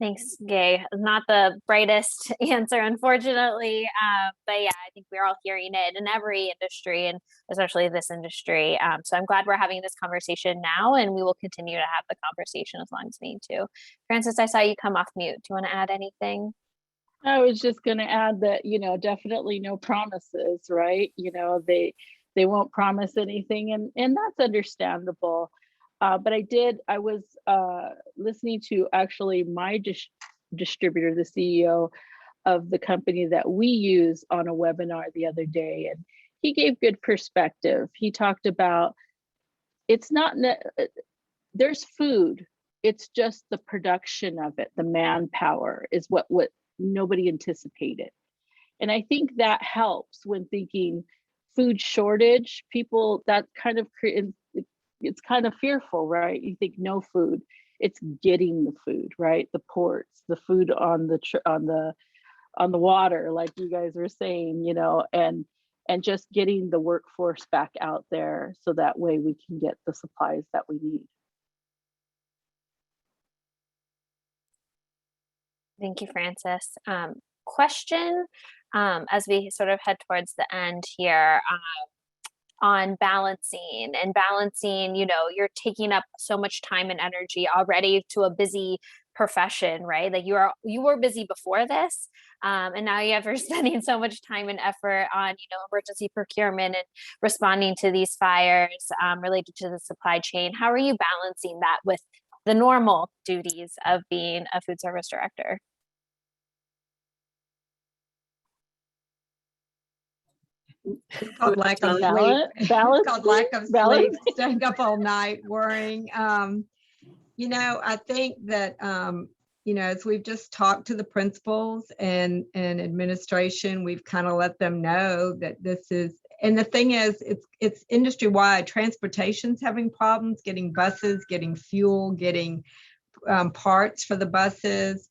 Thanks, Gay. Not the brightest answer, unfortunately, but yeah, I think we're all hearing it in every industry, and especially this industry. So I'm glad we're having this conversation now, and we will continue to have the conversation as long as we need to. Francis, I saw you come off mute. Do you want to add anything? I was just going to add that, definitely no promises, right? They won't promise anything, and that's understandable. But I was listening to actually my distributor, the CEO of the company that we use, on a webinar the other day, and he gave good perspective. He talked about there's food, it's just the production of it, the manpower is what nobody anticipated. And I think that helps when thinking food shortage. People, that kind of it's kind of fearful, right? You think no food, it's getting the food, right? The ports, the food on the water, like you guys were saying, and just getting the workforce back out there so that way we can get the supplies that we need. Thank you, Francis. Question, as we sort of head towards the end here, on balancing, you're taking up so much time and energy already to a busy profession, right? Like you were busy before this, and now you're spending so much time and effort on, emergency procurement and responding to these fires related to the supply chain. How are you balancing that with the normal duties of being a food service director? It's called lack of sleep. It's called lack of sleep, staying up all night worrying. I think that, as we've just talked to the principals and administration, we've kind of let them know that this is, and the thing is, it's industry-wide. Transportation's having problems getting buses, getting fuel, getting parts for the buses.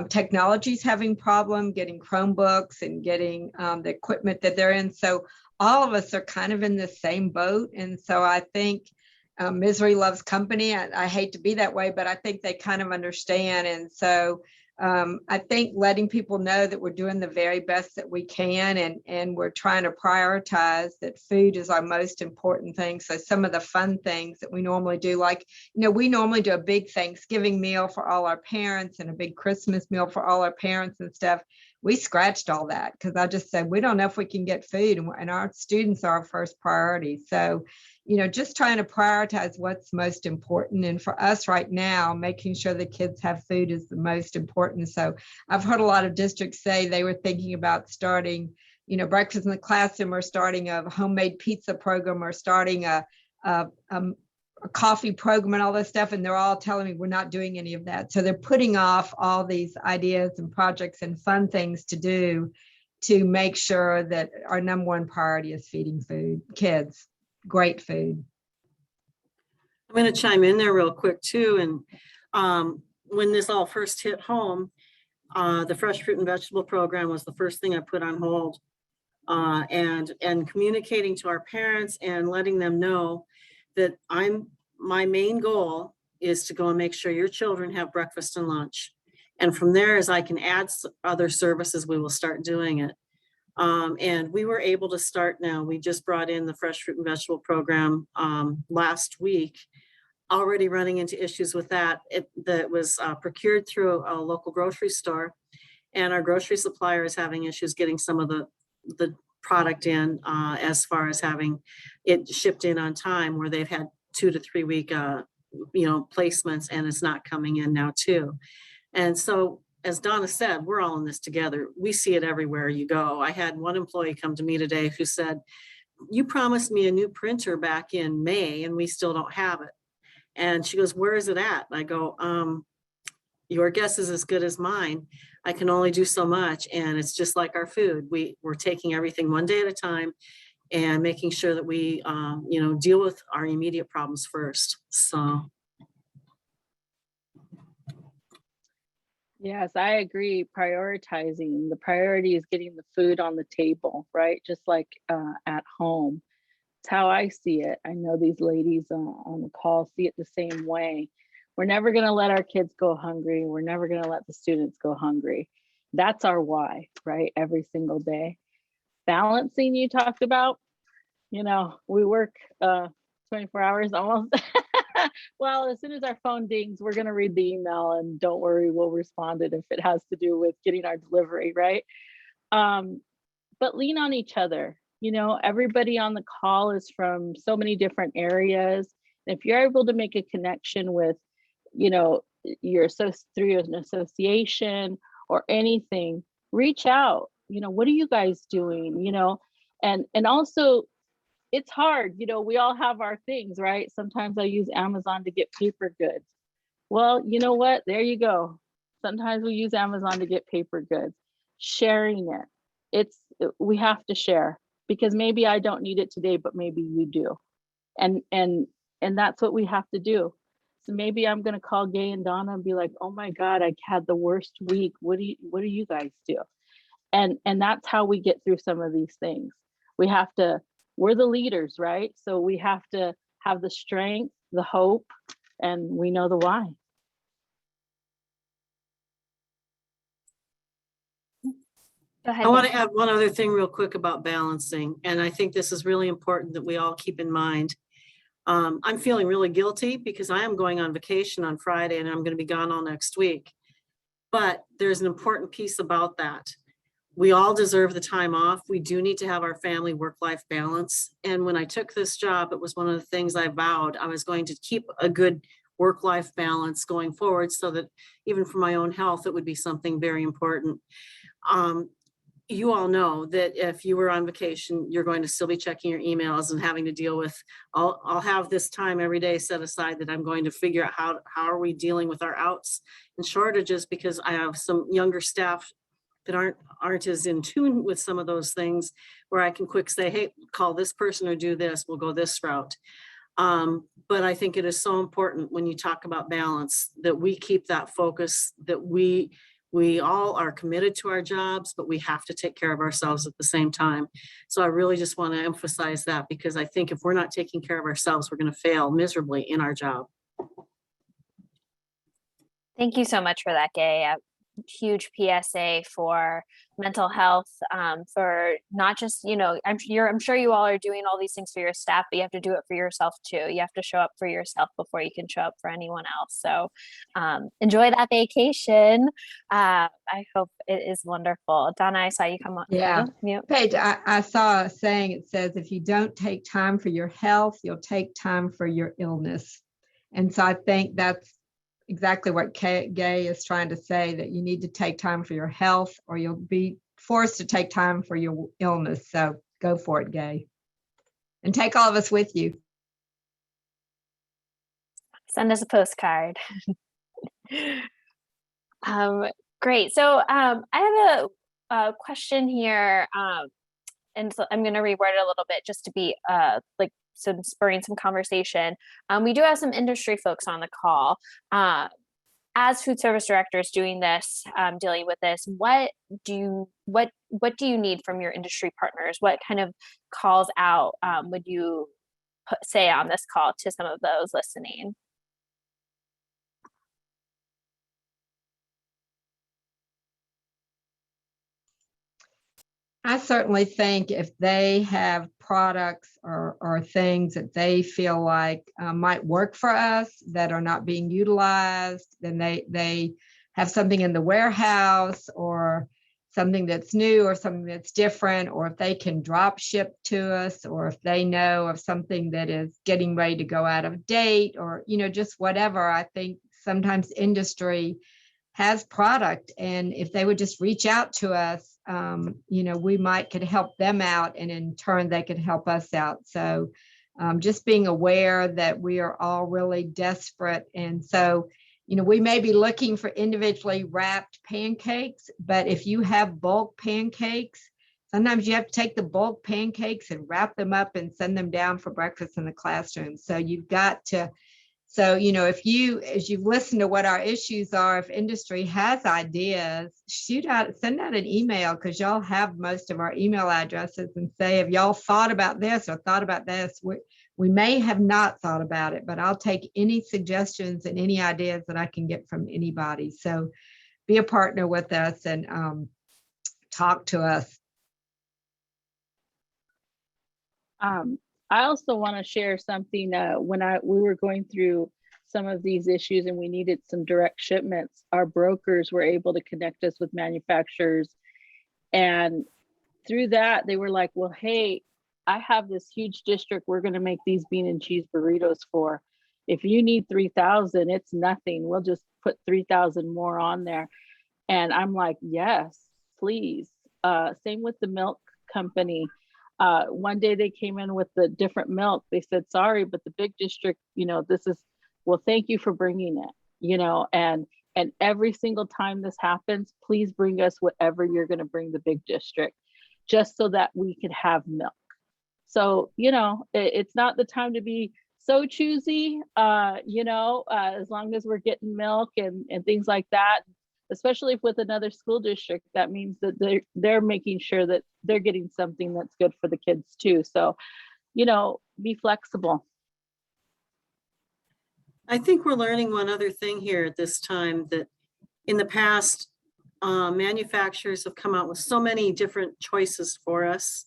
Technology's having problem getting Chromebooks and getting the equipment that they're in. So all of us are kind of in the same boat. And so I think misery loves company. I hate to be that way, but I think they kind of understand. And so I think letting people know that we're doing the very best that we can, and we're trying to prioritize that food is our most important thing. So some of the fun things that we normally do, like, we normally do a big Thanksgiving meal for all our parents and a big Christmas meal for all our parents and stuff. We scratched all that because I just said, we don't know if we can get food, and our students are our first priority. So, just trying to prioritize what's most important. And for us right now, making sure the kids have food is the most important. So I've heard a lot of districts say they were thinking about starting, breakfast in the classroom, or starting a homemade pizza program, or starting a coffee program and all this stuff. And they're all telling me we're not doing any of that. So they're putting off all these ideas and projects and fun things to do to make sure that our number one priority is feeding kids great food. I'm going to chime in there real quick too. And when this all first hit home, the fresh fruit and vegetable program was the first thing I put on hold. And communicating to our parents and letting them know that my main goal is to go and make sure your children have breakfast and lunch. And from there, as I can add other services, we will start doing it. And we were able to start now. We just brought in the fresh fruit and vegetable program last week, already running into issues with that. That was procured through a local grocery store, and our grocery supplier is having issues getting some of the product in as far as having it shipped in on time, where they've had 2 to 3 week placements, and it's not coming in now too. And so, as Donna said, we're all in this together. We see it everywhere you go. I had one employee come to me today who said, "You promised me a new printer back in May and we still don't have it." And she goes, "Where is it at?" And I go, "Your guess is as good as mine. I can only do so much." And it's just like our food. We're taking everything one day at a time and making sure that we, deal with our immediate problems first. So. Yes, I agree. Prioritizing. The priority is getting the food on the table, right? Just like at home. It's how I see it. I know these ladies on the call see it the same way. We're never going to let our kids go hungry. We're never going to let the students go hungry. That's our why, right? Every single day. Balancing, you talked about, we work 24 hours almost. Well, as soon as our phone dings, we're going to read the email, and don't worry, we'll respond it if it has to do with getting our delivery, right? But lean on each other. Everybody on the call is from so many different areas. If you're able to make a connection with, through an association or anything, reach out. What are you guys doing? And also, it's hard. We all have our things, right? Sometimes I use Amazon to get paper goods. Well, you know what? There you go. Sometimes we use Amazon to get paper goods. Sharing it. We have to share, because maybe I don't need it today, but maybe you do. And that's what we have to do. So maybe I'm going to call Gay and Donna and be like, "Oh my God, I had the worst week. What do you guys do?" And that's how we get through some of these things. We're the leaders, right? So we have to have the strength, the hope, and we know the why. Go ahead. I want to add one other thing real quick about balancing. And I think this is really important that we all keep in mind. I'm feeling really guilty because I am going on vacation on Friday and I'm going to be gone all next week. But there's an important piece about that. We all deserve the time off. We do need to have our family work-life balance. And when I took this job, it was one of the things I vowed I was going to keep a good work-life balance going forward, so that even for my own health, it would be something very important. You all know that if you were on vacation, you're going to still be checking your emails and having to deal with, I'll have this time every day set aside that I'm going to figure out how are we dealing with our outs and shortages, because I have some younger staff that aren't as in tune with some of those things, where I can quick say, "Hey, call this person or do this, we'll go this route." But I think it is so important when you talk about balance that we keep that focus, that we all are committed to our jobs, but we have to take care of ourselves at the same time. So I really just want to emphasize that, because I think if we're not taking care of ourselves, we're going to fail miserably in our job. Thank you so much for that, Gay. huge PSA for mental health, for not just, you know, I'm sure you all are doing all these things for your staff, but you have to do it for yourself too. You have to show up for yourself before you can show up for anyone else. So enjoy that vacation. I hope it is wonderful. Donna, I saw you come on. Yeah. Mute. Paige, I saw a saying, it says, if you don't take time for your health, you'll take time for your illness. And so I think that's exactly what Gay is trying to say, that you need to take time for your health or you'll be forced to take time for your illness. So go for it, Gay. And take all of us with you. Send us a postcard. Great. So I have a question here, and so I'm going to reword it a little bit just to be like spurring some conversation. We do have some industry folks on the call. As food service directors doing this, dealing with this, what do you need from your industry partners? What kind of calls out would you say on this call to some of those listening? I certainly think if they have products or things that they feel like might work for us that are not being utilized, then they have something in the warehouse or something that's new or something that's different, or if they can drop ship to us, or if they know of something that is getting ready to go out of date, or, you know, just whatever. I think sometimes industry has product, and if they would just reach out to us, you know, we could help them out, and in turn they could help us out. So just being aware that we are all really desperate. And so, you know, we may be looking for individually wrapped pancakes, but if you have bulk pancakes, sometimes you have to take the bulk pancakes and wrap them up and send them down for breakfast in the classroom. So you've got to, so, you know, if you, as you listen to what our issues are, if industry has ideas, send out an email, because y'all have most of our email addresses, and say, have y'all thought about this or thought about this? We may have not thought about it, but I'll take any suggestions and any ideas that I can get from anybody. So be a partner with us and talk to us. I also want to share something. When we were going through some of these issues and we needed some direct shipments, our brokers were able to connect us with manufacturers. And through that, they were like, well, hey, I have this huge district we're going to make these bean and cheese burritos for. If you need 3,000, it's nothing. We'll just put 3,000 more on there. And I'm like, yes, please. Same with the milk company. One day they came in with the different milk. They said, sorry, but the big district, you know, this is, well, thank you for bringing it, you know, and every single time this happens, please bring us whatever you're going to bring the big district, just so that we could have milk. So, you know, it's not the time to be so choosy, you know, as long as we're getting milk and things like that, especially if with another school district, that means that they're making sure that they're getting something that's good for the kids too. So, you know, be flexible. I think we're learning one other thing here at this time, that in the past, manufacturers have come out with so many different choices for us.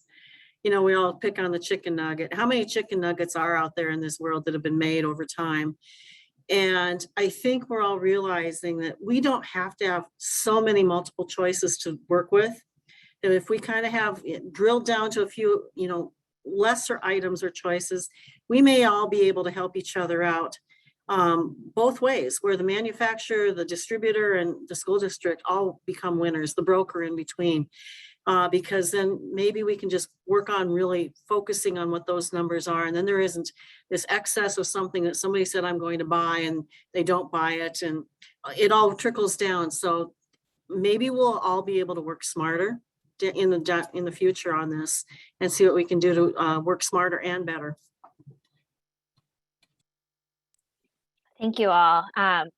You know, we all pick on the chicken nugget. How many chicken nuggets are out there in this world that have been made over time? And I think we're all realizing that we don't have to have so many multiple choices to work with. That if we kind of have it drilled down to a few, you know, lesser items or choices, we may all be able to help each other out both ways, where the manufacturer, the distributor, and the school district all become winners, the broker in between. Because then maybe we can just work on really focusing on what those numbers are. And then there isn't this excess of something that somebody said I'm going to buy and they don't buy it, and it all trickles down. So maybe we'll all be able to work smarter in the future on this and see what we can do to work smarter and better. Thank you all.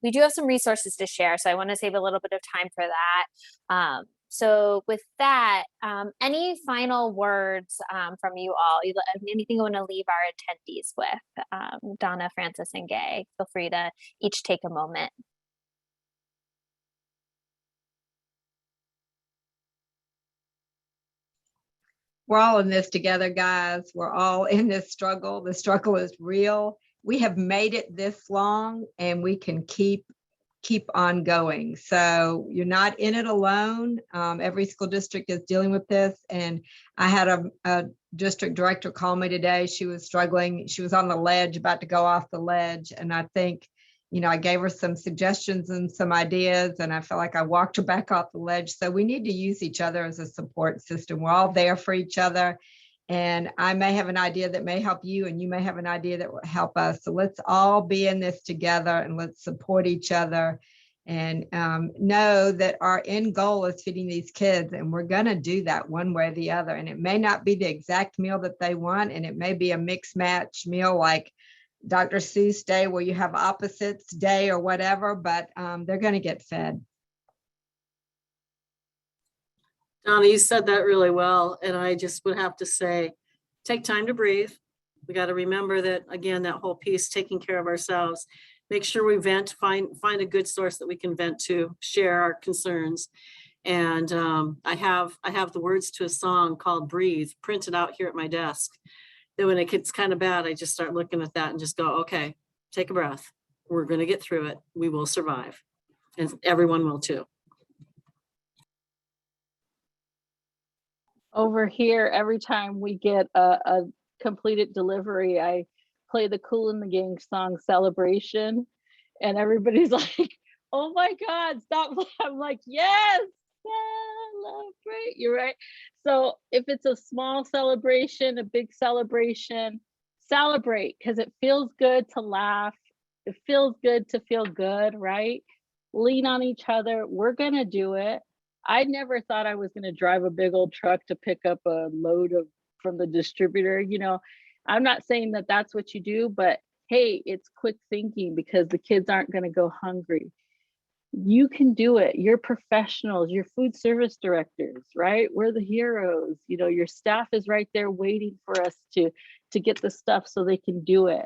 We do have some resources to share, so I want to save a little bit of time for that. So with that, any final words from you all? Anything you want to leave our attendees with? Donna, Francis, and Gay, feel free to each take a moment. We're all in this together, guys. We're all in this struggle. The struggle is real. We have made it this long, and we can keep on going. So you're not in it alone. Every school district is dealing with this. And I had a district director call me today. She was struggling. She was on the ledge, about to go off the ledge. And I think, I gave her some suggestions and some ideas, and I felt like I walked her back off the ledge. So we need to use each other as a support system. We're all there for each other. And I may have an idea that may help you, and you may have an idea that will help us. So let's all be in this together, and let's support each other, and know that our end goal is feeding these kids, and we're going to do that one way or the other. And it may not be the exact meal that they want, and it may be a mix match meal like Dr. Seuss Day, where you have opposites day or whatever, but they're going to get fed. Donna, you said that really well. And I just would have to say, take time to breathe. We got to remember that, again, that whole piece, taking care of ourselves. Make sure we vent, find a good source that we can vent to, share our concerns. And I have the words to a song called Breathe printed out here at my desk. That when it gets kind of bad, I just start looking at that and just go, okay, take a breath. We're going to get through it. We will survive. And everyone will too. Over here, every time we get a completed delivery, I play the Kool and the Gang song Celebration, and everybody's like, oh my God, stop. I'm like, yes, celebrate. You're right. So if it's a small celebration, a big celebration, celebrate, because it feels good to laugh. It feels good to feel good, right? Lean on each other. We're going to do it. I never thought I was going to drive a big old truck to pick up a load from the distributor. I'm not saying that that's what you do, but hey, it's quick thinking because the kids aren't going to go hungry. You can do it. You're professionals, you're food service directors, right? We're the heroes. Your staff is right there waiting for us to get the stuff so they can do it.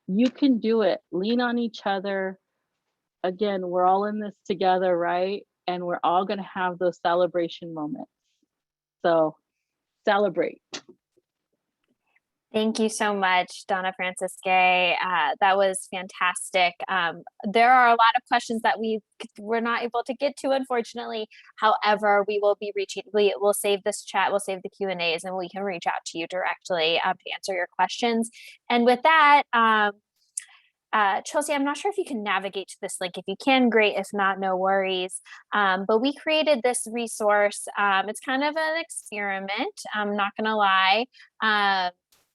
You can do it. Lean on each other. Again, we're all in this together, right? And we're all going to have those celebration moments. So celebrate. Thank you so much, Donna Francis Gay. That was fantastic. There are a lot of questions that we were not able to get to, unfortunately. However, we will save this chat, we'll save the Q&As, and we can reach out to you directly to answer your questions. And with that, Chelsea, I'm not sure if you can navigate to this link. If you can, great. If not, no worries. But we created this resource. It's kind of an experiment, I'm not going to lie.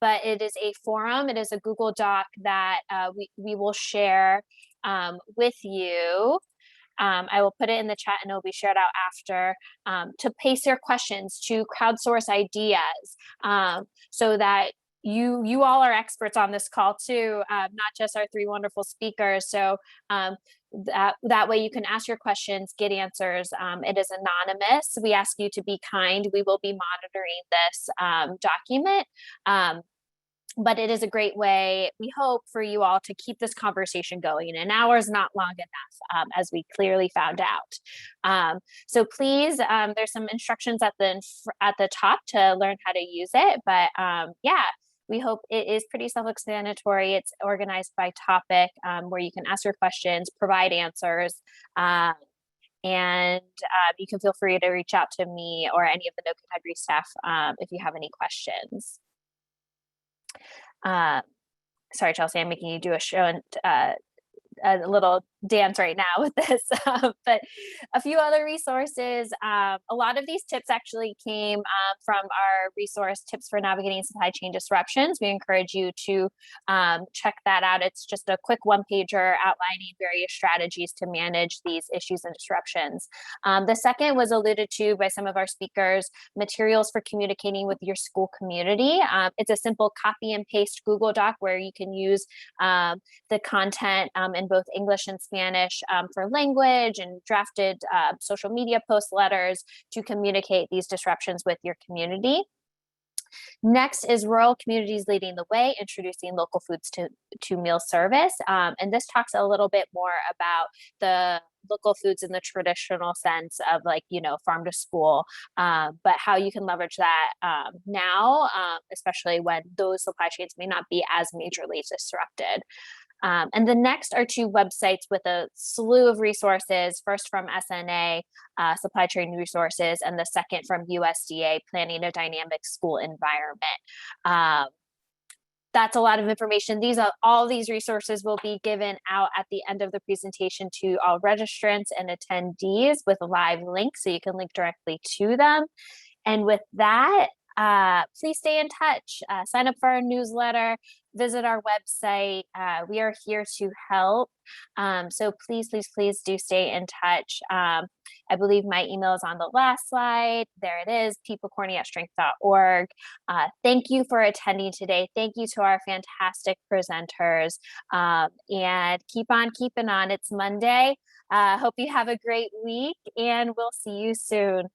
But it is a forum. It is a Google Doc that we will share with you. I will put it in the chat and it will be shared out after, to paste your questions, to crowdsource ideas, so that you all are experts on this call too, not just our three wonderful speakers. So that way you can ask your questions, get answers. It is anonymous. We ask you to be kind. We will be monitoring this document. But it is a great way, we hope, for you all to keep this conversation going. An hour is not long enough, as we clearly found out. So please, there's some instructions at the top to learn how to use it. But yeah, we hope it is pretty self-explanatory. It's organized by topic, where you can ask your questions, provide answers, and you can feel free to reach out to me or any of the No Category staff if you have any questions. Sorry, Chelsea, I'm making you do a show and a little dance right now with this, but a few other resources. A lot of these tips actually came from our resource, Tips for Navigating Supply Chain Disruptions. We encourage you to check that out. It's just a quick one-pager outlining various strategies to manage these issues and disruptions. The second was alluded to by some of our speakers, materials for communicating with your school community. It's a simple copy and paste Google Doc where you can use the content in both English and Spanish for language, and drafted social media post letters to communicate these disruptions with your community. Next is Rural Communities Leading the Way, introducing local foods to meal service. And this talks a little bit more about the local foods in the traditional sense of like, farm to school, but how you can leverage that now, especially when those supply chains may not be as majorly disrupted. And the next are two websites with a slew of resources, first from SNA, Supply Chain Resources, and the second from USDA, Planning a Dynamic School Environment. That's a lot of information. All these resources will be given out at the end of the presentation to all registrants and attendees with live links, so you can link directly to them. And with that, please stay in touch, sign up for our newsletter, visit our website. We are here to help. So please do stay in touch. I believe my email is on the last slide. There it is, pmccourney@strength.org. Thank you for attending today. Thank you to our fantastic presenters, and keep on keeping on. It's Monday. Hope you have a great week, and we'll see you soon.